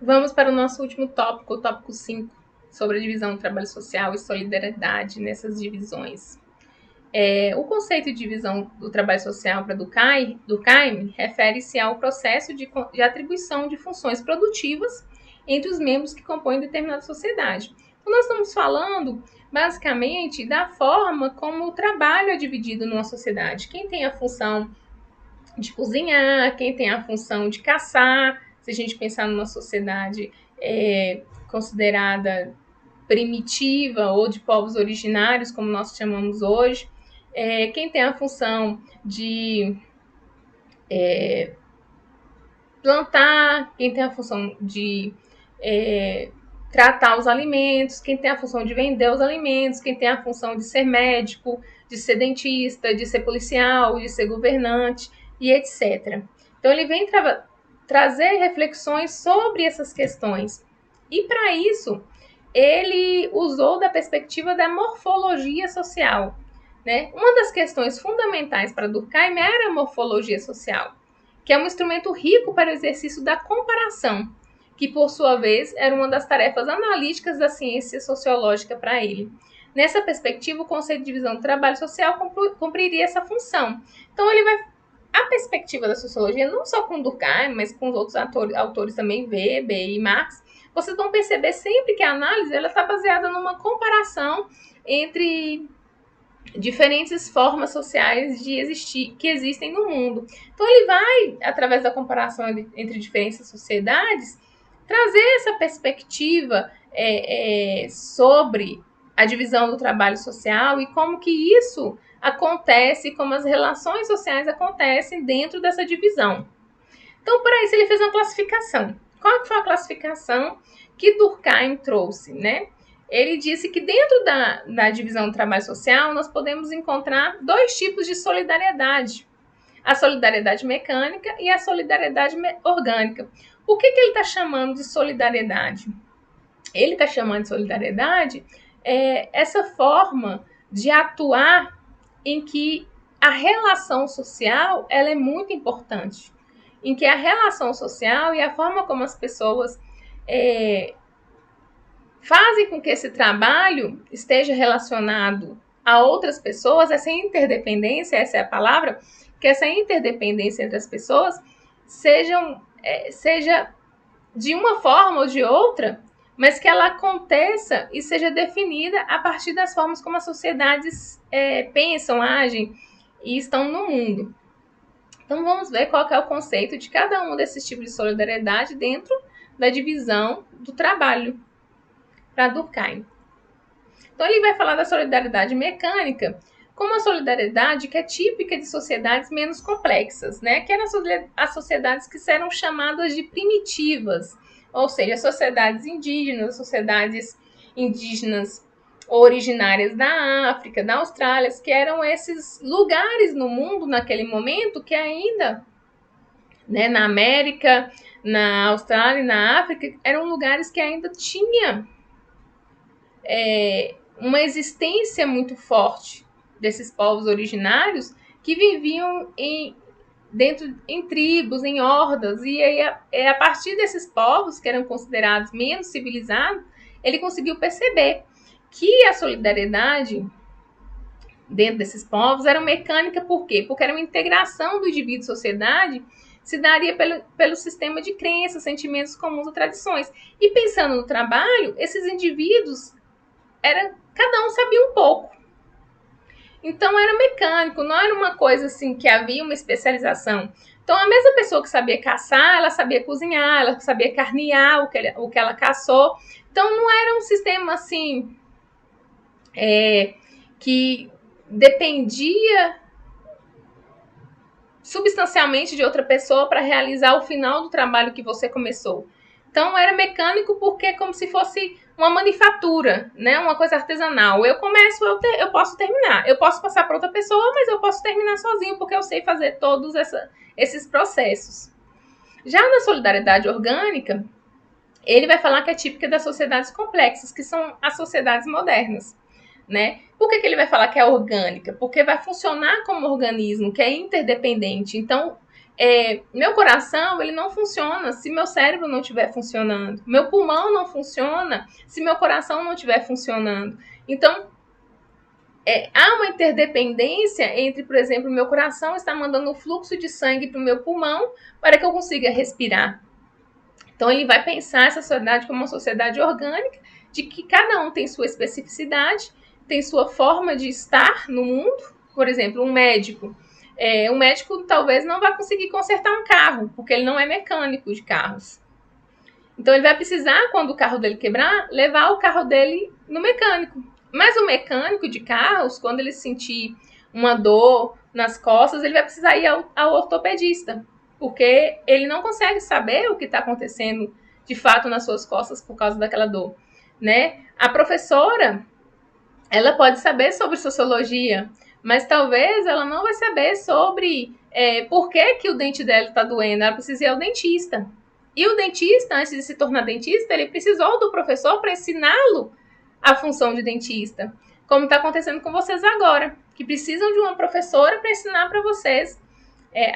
Vamos para o nosso último tópico, o tópico 5, sobre a divisão do trabalho social e solidariedade nessas divisões. O conceito de divisão do trabalho social para Durkheim refere-se ao processo de atribuição de funções produtivas entre os membros que compõem determinada sociedade. Então, nós estamos falando, basicamente, da forma como o trabalho é dividido numa sociedade. Quem tem a função de cozinhar, quem tem a função de caçar, se a gente pensar numa sociedade considerada primitiva ou de povos originários, como nós chamamos hoje, quem tem a função de plantar, quem tem a função de tratar os alimentos, quem tem a função de vender os alimentos, quem tem a função de ser médico, de ser dentista, de ser policial, de ser governante e etc. Então ele vem trazer reflexões sobre essas questões. E para isso, ele usou da perspectiva da morfologia social. Né? Uma das questões fundamentais para Durkheim era a morfologia social, que é um instrumento rico para o exercício da comparação, que, por sua vez, era uma das tarefas analíticas da ciência sociológica para ele. Nessa perspectiva, o conceito de divisão do trabalho social cumpriria essa função. Então, ele vai. A perspectiva da sociologia, não só com Durkheim, mas com os outros autores também, Weber e Marx, vocês vão perceber sempre que a análise está baseada numa comparação entre diferentes formas sociais de existir, que existem no mundo. Então ele vai, através da comparação entre diferentes sociedades, trazer essa perspectiva sobre a divisão do trabalho social e como que isso acontece, como as relações sociais acontecem dentro dessa divisão. Então, para isso, ele fez uma classificação. Qual foi a classificação que Durkheim trouxe, né? Ele disse que dentro da divisão do trabalho social, nós podemos encontrar dois tipos de solidariedade. A solidariedade mecânica e a solidariedade orgânica. O que ele está chamando de solidariedade? Ele está chamando de solidariedade essa forma de atuar em que a relação social ela é muito importante. Em que a relação social e a forma como as pessoas fazem com que esse trabalho esteja relacionado a outras pessoas, essa interdependência, essa é a palavra, que essa interdependência entre as pessoas seja de uma forma ou de outra, mas que ela aconteça e seja definida a partir das formas como as sociedades pensam, agem e estão no mundo. Então vamos ver qual é o conceito de cada um desses tipos de solidariedade dentro da divisão do trabalho para Durkheim. Então ele vai falar da solidariedade mecânica como uma solidariedade que é típica de sociedades menos complexas, né? Que eram as sociedades que eram chamadas de primitivas, ou seja, sociedades indígenas originárias da África, da Austrália, que eram esses lugares no mundo naquele momento que ainda, né, na América, na Austrália e na África, eram lugares que ainda tinha uma existência muito forte desses povos originários que viviam em tribos, em hordas, e aí a partir desses povos que eram considerados menos civilizados, ele conseguiu perceber que a solidariedade dentro desses povos era mecânica. Por quê? Porque era uma integração do indivíduo e sociedade, se daria pelo sistema de crenças, sentimentos comuns ou tradições. E pensando no trabalho, esses indivíduos cada um sabia um pouco. Então era mecânico, não era uma coisa assim que havia uma especialização. Então a mesma pessoa que sabia caçar, ela sabia cozinhar, ela sabia carnear o que ela caçou. Então não era um sistema assim que dependia substancialmente de outra pessoa para realizar o final do trabalho que você começou. Então era mecânico porque é como se fosse uma manufatura, né? Uma coisa artesanal. Eu começo, eu posso terminar. Eu posso passar para outra pessoa, mas eu posso terminar sozinho porque eu sei fazer todos esses processos. Já na solidariedade orgânica, ele vai falar que é típica das sociedades complexas, que são as sociedades modernas. Né? Por que ele vai falar que é orgânica? Porque vai funcionar como organismo, que é interdependente. Então, meu coração, ele não funciona se meu cérebro não estiver funcionando. Meu pulmão não funciona se meu coração não estiver funcionando. Então, há uma interdependência entre, por exemplo, meu coração está mandando um fluxo de sangue para o meu pulmão para que eu consiga respirar. Então, ele vai pensar essa sociedade como uma sociedade orgânica, de que cada um tem sua especificidade, tem sua forma de estar no mundo. Por exemplo, um médico. Um médico talvez não vai conseguir consertar um carro, porque ele não é mecânico de carros. Então, ele vai precisar, quando o carro dele quebrar, levar o carro dele no mecânico. Mas o mecânico de carros, quando ele sentir uma dor nas costas, ele vai precisar ir ao ortopedista, porque ele não consegue saber o que está acontecendo de fato nas suas costas por causa daquela dor, né? A professora, ela pode saber sobre sociologia, mas talvez ela não vai saber sobre por que o dente dela está doendo. Ela precisa ir ao dentista. E o dentista, antes de se tornar dentista, ele precisou do professor para ensiná-lo a função de dentista. Como está acontecendo com vocês agora, que precisam de uma professora para ensinar para vocês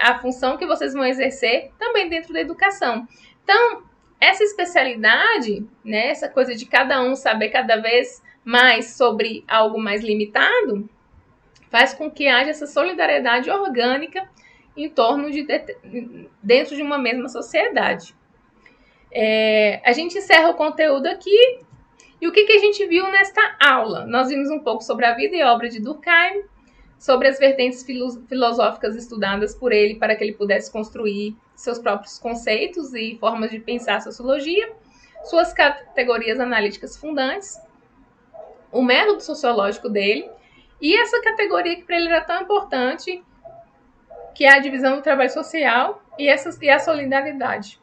a função que vocês vão exercer também dentro da educação. Então, essa especialidade, né, essa coisa de cada um saber cada vez mais sobre algo mais limitado, faz com que haja essa solidariedade orgânica em torno dentro de uma mesma sociedade. A gente encerra o conteúdo aqui. E o que a gente viu nesta aula? Nós vimos um pouco sobre a vida e obra de Durkheim, sobre as vertentes filosóficas estudadas por ele para que ele pudesse construir seus próprios conceitos e formas de pensar a sociologia, suas categorias analíticas fundantes, o método sociológico dele e essa categoria que para ele era tão importante, que é a divisão do trabalho social e a solidariedade.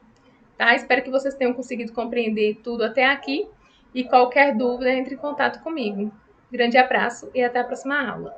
Tá? Espero que vocês tenham conseguido compreender tudo até aqui. E qualquer dúvida, entre em contato comigo. Grande abraço e até a próxima aula.